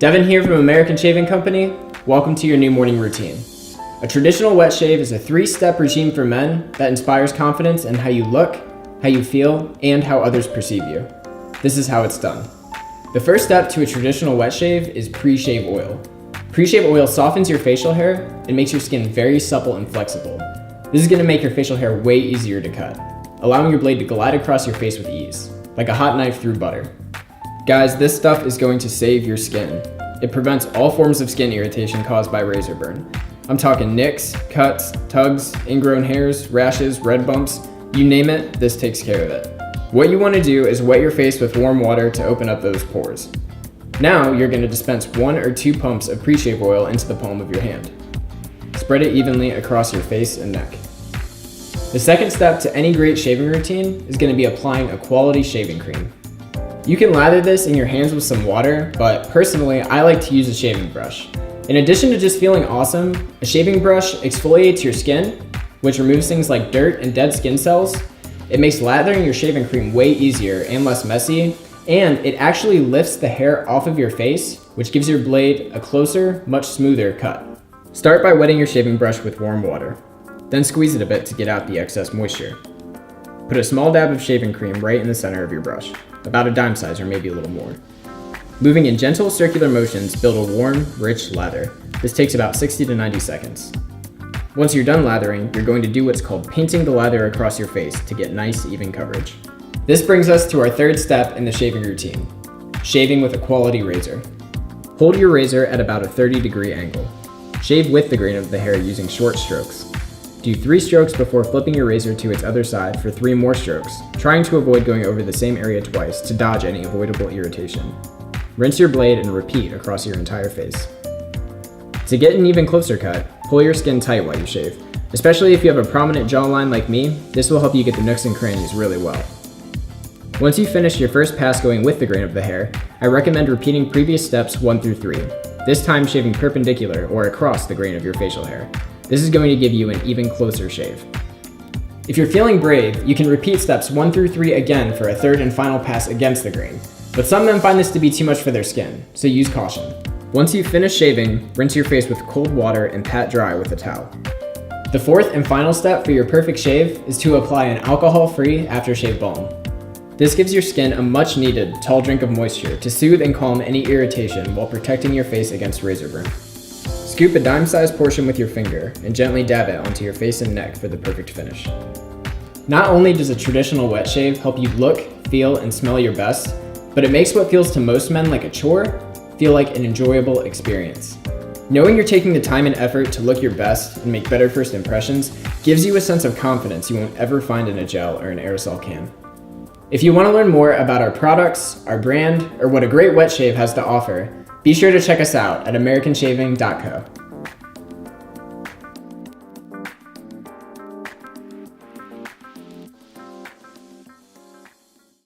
Devin here from American Shaving Company. Welcome to your new morning routine. A traditional wet shave is a 3-step routine for men that inspires confidence in how you look, how you feel, and how others perceive you. This is how it's done. The first step to a traditional wet shave is pre-shave oil. Pre-shave oil softens your facial hair and makes your skin very supple and flexible. This is going to make your facial hair way easier to cut, allowing your blade to glide across your face with ease, like a hot knife through butter. Guys, this stuff is going to save your skin. It prevents all forms of skin irritation caused by razor burn. I'm talking nicks, cuts, tugs, ingrown hairs, rashes, red bumps, you name it, this takes care of it. What you want to do is wet your face with warm water to open up those pores. Now you're going to dispense 1 or 2 pumps of pre-shave oil into the palm of your hand. Spread it evenly across your face and neck. The second step to any great shaving routine is going to be applying a quality shaving cream. You can lather this in your hands with some water, but personally, I like to use a shaving brush. In addition to just feeling awesome, a shaving brush exfoliates your skin, which removes things like dirt and dead skin cells. It makes lathering your shaving cream way easier and less messy, and it actually lifts the hair off of your face, which gives your blade a closer, much smoother cut. Start by wetting your shaving brush with warm water. Then squeeze it a bit to get out the excess moisture. Put a small dab of shaving cream right in the center of your brush, about a dime size or maybe a little more. Moving in gentle circular motions, build a warm, rich lather. This takes about 60 to 90 seconds. Once you're done lathering, you're going to do what's called painting the lather across your face to get nice, even coverage. This brings us to our third step in the shaving routine, shaving with a quality razor. Hold your razor at about a 30-degree angle. Shave with the grain of the hair using short strokes. Do 3 strokes before flipping your razor to its other side for 3 more strokes, trying to avoid going over the same area twice to dodge any avoidable irritation. Rinse your blade and repeat across your entire face. To get an even closer cut, pull your skin tight while you shave. Especially if you have a prominent jawline like me, this will help you get the nooks and crannies really well. Once you finish your first pass going with the grain of the hair, I recommend repeating previous steps 1 through 3, this time shaving perpendicular or across the grain of your facial hair. This is going to give you an even closer shave. If you're feeling brave, you can repeat steps 1 through 3 again for a third and final pass against the grain. But some men find this to be too much for their skin, so use caution. Once you've finished shaving, rinse your face with cold water and pat dry with a towel. The fourth and final step for your perfect shave is to apply an alcohol-free aftershave balm. This gives your skin a much needed tall drink of moisture to soothe and calm any irritation while protecting your face against razor burn. Scoop a dime-sized portion with your finger and gently dab it onto your face and neck for the perfect finish. Not only does a traditional wet shave help you look, feel, and smell your best, but it makes what feels to most men like a chore feel like an enjoyable experience. Knowing you're taking the time and effort to look your best and make better first impressions gives you a sense of confidence you won't ever find in a gel or an aerosol can. If you want to learn more about our products, our brand, or what a great wet shave has to offer, be sure to check us out at americanshaving.co.